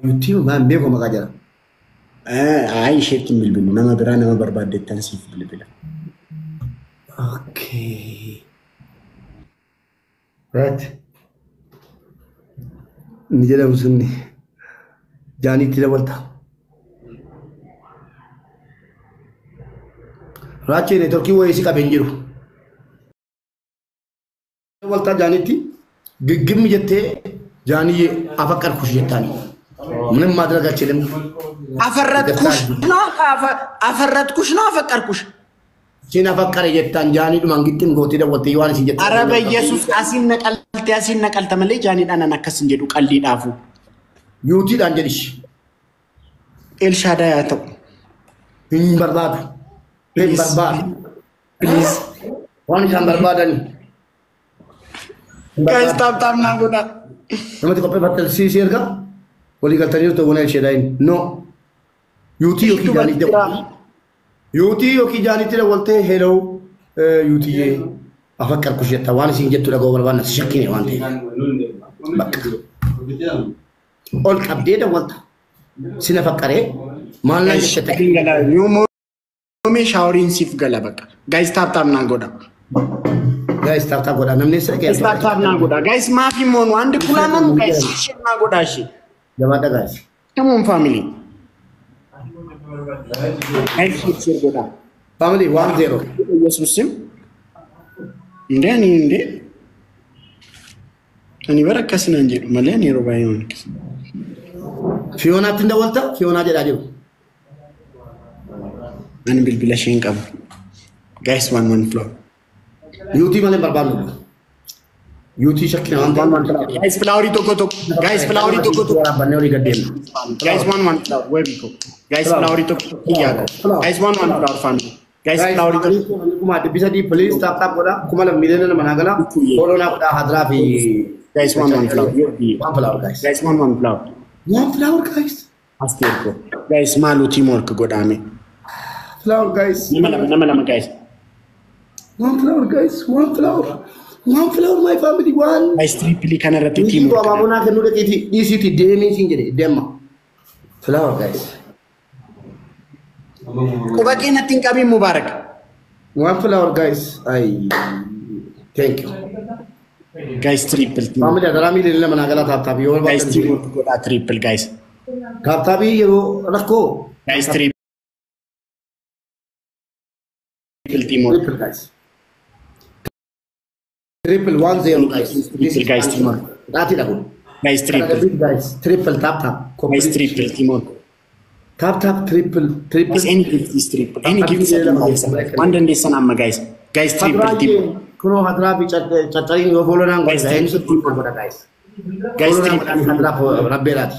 YouTube man beko magajara. Ay shetti bilbilu nama bira nama barbaadeettan siif bilbila. Okay. Right. Nijela musunni. Jani tira walta. Rache ne torki wo isi ka benjiru. Walta janiti gigim jette jani afakar khush jettani. ምንም ማድረግ አልችልም አፈረጥኩሽ ነው አፈቀርኩሽ ሲና ፈቀረ የታን ጃኒ ማንግጥን ጎቲ ደወት ይዋን ሲጀት አረ በኢየሱስ አሲን ነቀል ተመለ ጃኒ ዳና ነከስ እንጀዱ ቀልዲ ዳፉ ዩቲ ዳንጀልሽ ኤልሻዳ ያተው በርባድ ፕሊዝ ዋን ሻን በርባዳኒ ጋይስ ታምና ጎዳ ለምን ተቆፈ በተል ሲርጋ Oli galtaniyo to wona shedain no yuti yoki jani de yuti yoki jani tira wolte hello yuti ye afakar kusheta wan sin jettu dago wal wan shakine wante ol kabde da wolta sina fakare malna jetta kingala yumo me shaurin sif gala baka guys tap na goda guys tap goda namne se guys tap na goda guys mafi monu and kulana guys na goda shi Jamada guys. Come on family. Family 1-0. Yes, Muslim. Inde. Ani bara kasina njiru. Malani robayon. Fiona tinda walta. Fiona jada jiru. Ani bilbila shen kabu. Guys 1-1 floor. Yuti male barbadu. Yuti shakina one guys flowery to guys flowery to banneori gadden guys 1-1 flower where we go guys flowery to kiya guys 1-1 flower family guys flowery to kuma bisa di please tap goda kuma la milena managala follow na goda hadra fi guys 1-1 flower guys 1-1 flower guys aster ko guys malu teamwork goda me flower guys nama guys 1 flower guys 1 flower One flower my family one. I strictly can repeat team. You are going to do it. This is the damage in Dema. Flower guys. Kubaki nothing coming Mubarak. One flower guys. I thank you. Guys triple team. Family Adami Lila Managala Tabi. Guys triple guys. Tabi you Rako. Guys triple team. Triple guys. Triple 1-0 guys. Triple guys teamwork. Dati dago. Guys triple. Guys triple tap. Guys triple teamwork. Tap triple. Guys any gift is triple. Any gift is guys. One day sana guys. Guys triple teamwork. Kuno hadra bi chachari no follow na guys. Guys. Guys triple hadra rabberat.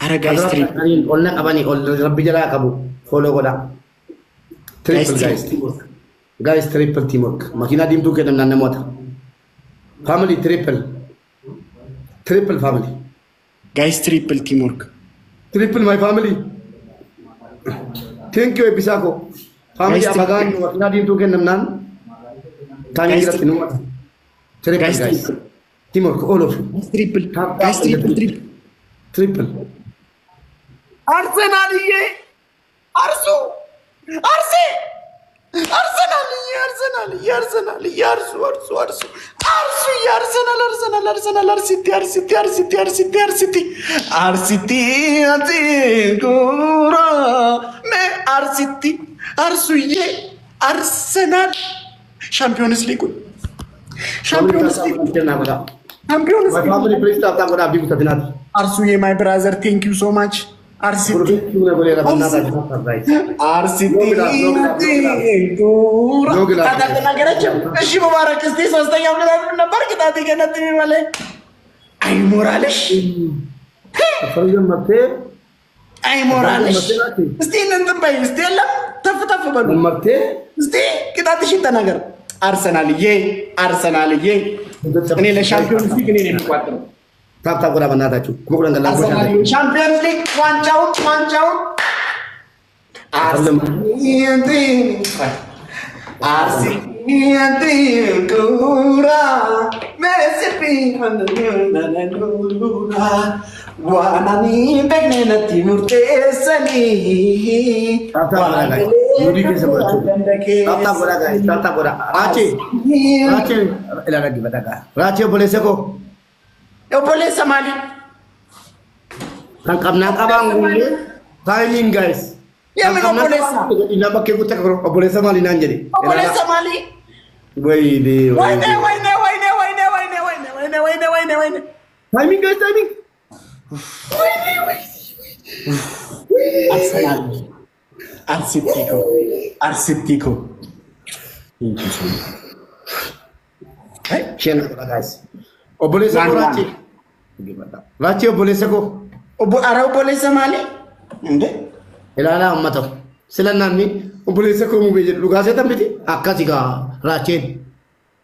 Ara guys triple. Onna kabani rabbi jala kabu follow goda. Triple guys. Guys triple teamwork. Makina dim tu kedam nanne mota. Family triple family. Guys triple teamwork. Triple my family. Thank you Episako. Family abagan makina dim tu kedam nan. Tani gira tinu. Triple guys. Teamwork all of you. Triple. Guys triple. Arsenal ye. Arsu. Arsenal, Champions League. Arsu, my brother, thank you so much. RCT kata negara jam እሺ ሙባረክ እስቲ ሶስተኛው ምናምን ነበር ቅጣት ይገነጥም ይማለ አይ ሞራልሽ ፈርጀመቴ አይ ሞራልሽ እስቲ እንትን በይ እስቲ የለም ተፍተፍ በሉ መርቴ እስቲ ቅጣትሽን ተናገር አርሰናልዬ እኔ ለሻምፒዮንስ ሊግ እኔ ነኝ የምቋጥረው ታታ ጎራ በእናታችሁ ኮምኩረን ገላጎሻ ቻምፒየንስ ሊግ ዋንጫው Arsiente cura me se pinta Waanani begnenati murtesani. Yudi ke sebab tata bola guys, tata bola. Rache, ila lagi bataka. Rache boleh seko. Yo boleh samali. Tangkap nak abang boleh. Timing guys. Ya memang boleh sa. Ina bakke kutak karo boleh samali nan jadi. Boleh samali. Wait. Timing guys, timing. Arsenal. Arsitico. Thank you so much. Hey, share guys. Boleh seko Rache. Gimana? Rache boleh seko. Arau boleh samali. Ende? Ilala ummato. Silanami boleh seko mu beje lugase tambiti akka siga Rache.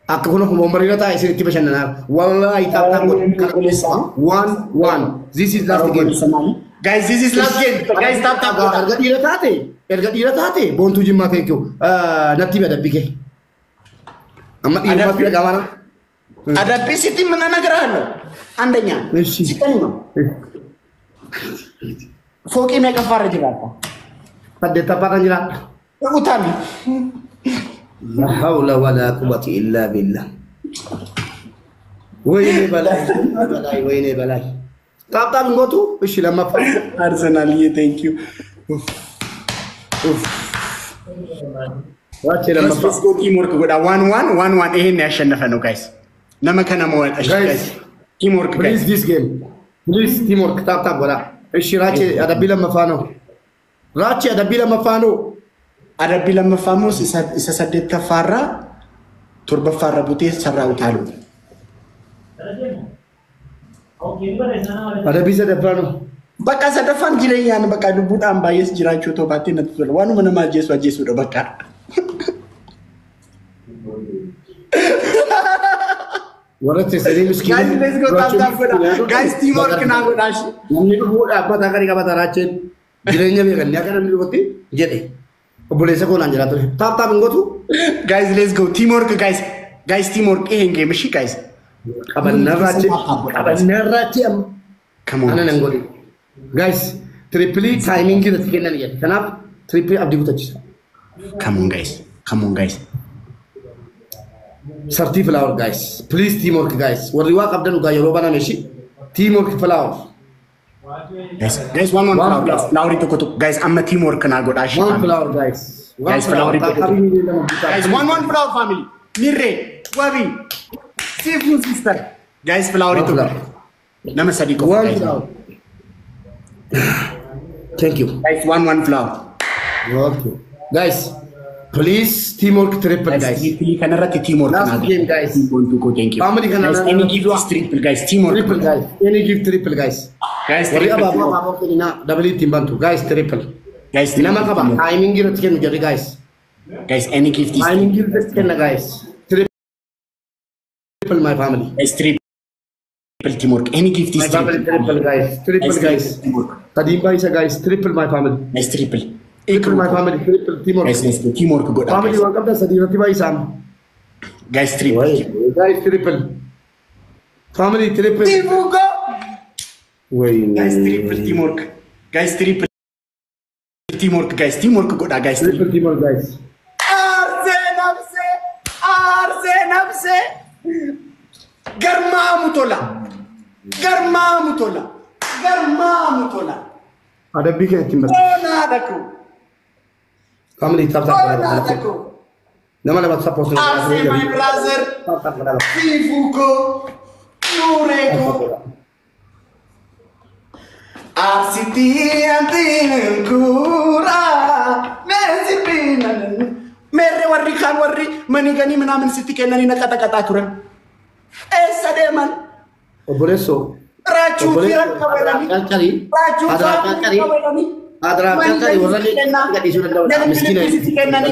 Akka kono mo marina ta isi tibashana. Wallahi ta boleh sa. 1-1. This is last game. Guys, this is last game. Guys, tap. Erga dira tate. Bontu jimma ke kyo. Natti bada bike. Amma ini mas pila gamana. Ada PCT menanagerano. Andanya. Sikanno. Foki meka fare jirata. Pada tapakan jira. Utami. La haula wala quwwata illa billah. Wayne balai. Tap ngotu. Ishi lama fa. Arsenal, thank you. Rache lama fa. Let's go teamwork goda 1-1 eh national no guys. Nama kana mo guys. Teamwork guys. Please this game. Please teamwork tap goda. Ishi Rache ada bila mafano. Rache ada bila mafano. Ada bilang mafamos isa sadetta farra turba farra buti sarra utalu. Ada bisa depan. Baka sa dafan jirenya na baka dubut ang bias jiracho to batin na tutul. Wano man naman Jesu do baka. Warat se seri miskin. Guys, let's go tap guys, teamwork na go dash. Mummy ko apa ta kari ka bata Rache. Jirenya be kanya kana mi boti jete. Boleh seko nan jira to. Tap ngotu. Guys, let's go teamwork guys. Guys, teamwork game shi guys. Abanar Rache. Come on. Ana nangoli. Guys, triple timing ki rati kenna liya. Kanap triple abdi butach. Come on guys. Sarti flower guys. Please teamwork guys. Wariwa kapdan uga yoroba na meshi. Teamwork flower. Guys, one flower guys. Lauri to kutuk guys. Amma teamwork na go dash. One flower guys. Guys, flower to guys. One flower family. Mirre, Wabi, Sifu sister. Guys, flower to Nama Sadiko. One flower. Thank you. Guys, one flower. Okay. Guys, please teamwork triple guys. Teamwork. Last game guys. Thank you. Family guys, any give is triple guys. Teamwork. Triple guys. Any give triple guys. Guys, double team bantu. Guys, triple. Guys, nama kaba. Timing gira tiken jadi guys. Guys, any gift is timing gira tiken guys. Triple my family. Guys, triple teamwork. Any gift is my family triple guys. Triple guys. Tadimba isa guys. Triple my family. Guys, triple. Triple my family. Triple teamwork. Guys, let's go. Teamwork good. Family welcome to Sadirati by Sam. Guys, triple. Guys, triple. Family triple. Tibugo. Wait. Guys, triple teamwork. Guys, triple teamwork. Guys, teamwork good. Guys, triple teamwork guys. Arsenal se. Garma mutola. Ada bigger team. Ona daku. Family tap. Nama lebat support. Arsenal my brother. Tibugo. Nureko. Arsiti antingkura. Mesipinan. Merre warri kan warri manigani menamen siti kenani na kata-kata turan. Sademan. Oboleso. Racu kiran kabelani. Racu kari. Adra kari warani enggak disuruh daun miskin siti kenani.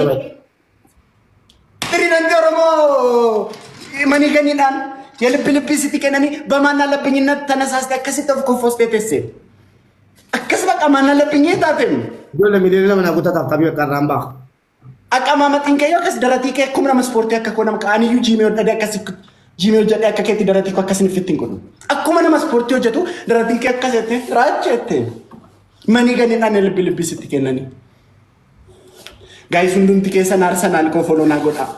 Tiri nanti oromo manigani nan. Ya lebih siti kenani bamana lebihnya tanasas kasih tahu kofos tetese. Akas bak amana lebihnya tatem. Dole milih mana aku tetap tapi karambak. Akama matin kayo kas darati kay kumna masporti ka kunam ka ani yuji me ada kas Jimmy hojjate akka keetti daratii koo akkasin fittiin godhu. Akkuma nama ispoortii hojjetu daratii kee akkasitti raachette. Manii ganiidhaan libbi sitti kennanii. Gaayis hundumti keessan Arsenaal koo foloo naa godhaa.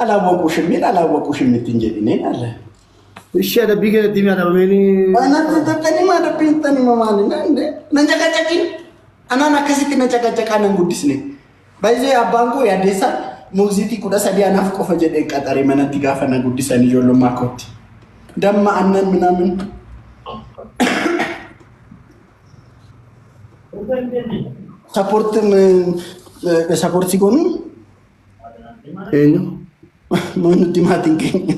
Alaawwaquushim ittiin jedhineen arre. Ishee adabbii keessatti mi adabameenii. Baanatti dabtanii maa adabbii hin tani maali nande na caqacaqiin anaan akkasitti na caqacaqaa nan guddisne. Baay'ee abbaan koo yaaddeessa muuzitii 13 anaaf qofa jedhee qaxaree manatti gaafa na guddisan ijoollummaa kootti. Damma annan minaamin. Support si goonu? Eenyu? Nuti maatiin keenya.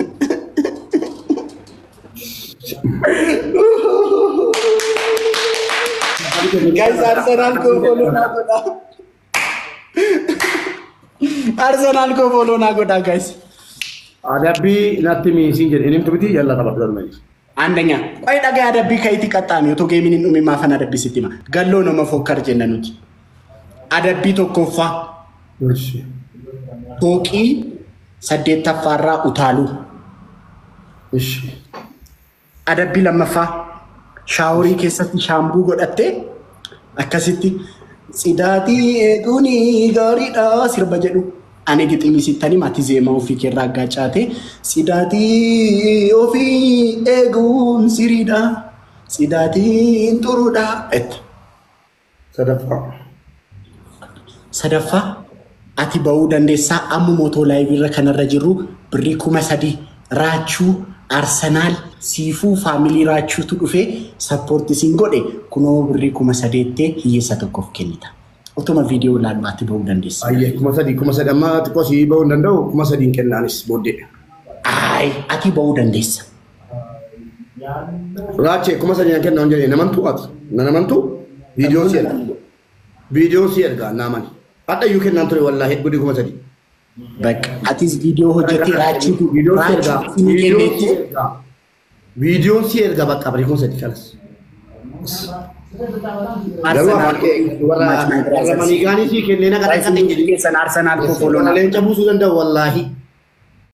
Guys, Arsenal ko follow na godha. Arsenal ko follow na godha guys. Adabbii natti miisiin jedhe inni miti yalla taphatu darmani. አንደኛ ቆይ ዳጋ ያደቢ ከይቲ ቀጣሚ ኦቶ ጌሚን ኑሚ ማፈና ደቢ ሲቲማ ገሎ ነው መፎከር ጀነኑት አደቢ ቶኮፋ እሺ ቶቂ ሰዴት ተፋራ ኡታሉ እሺ አደቢ ለመፋ ሻውሪ ከሰት ሻምቡ ጎደቴ አከሲቲ ጽዳቲ ኤጉኒ ጋሪዳ ሲርበጀዱ አኔ ግጥሚ ሲተኒ ማቲ ዜማው ፊከራ አጋጫቴ ጽዳቲ ኦፊ ኤጉን ሲሪዳ ጽዳቲ እንጡሩዳ እት ሰደፋ አቲ በው ደንዴሳ አሙ ሞቶ ላይ ቢረ ከነረጅሩ ብሪ ኩመሰዲ ራቹ አርሰናል ሲፉ ፋሚሊ ራቹ ቱዱፌ ሰፖርት ሲንጎዴ ኩኖ ብሪ ኩመሰዴቴ ይየሰተኮፍ ከኒታ ኦቶማ ቪዲዮ ላልባት በው ደንዴሳ አየ ኩመሰደማ ጥቆሲ በው ደንደው ኩመሰዲን ከናንስ ቦዴ አይ አቲ በው ደንዴሳ ራቼ ኩመሰዲን ከናን እንጀ ነመንቱ ነመንቱ ቪዲዮ ሲርጋ ናማን አጣዩ ከናን ተሪ ወላሂ ጉዲ ኩመሰዲ በቃ አቲስ ቪዲዮ ሆጀቲ ራቺ ቪዲዮ ሲርጋ በቃ ብሪ ኩመሰዲ ካለስ አርሰናል ኮ ፎሎና ለንጨ ቡሱ ዘንደ ወላሂ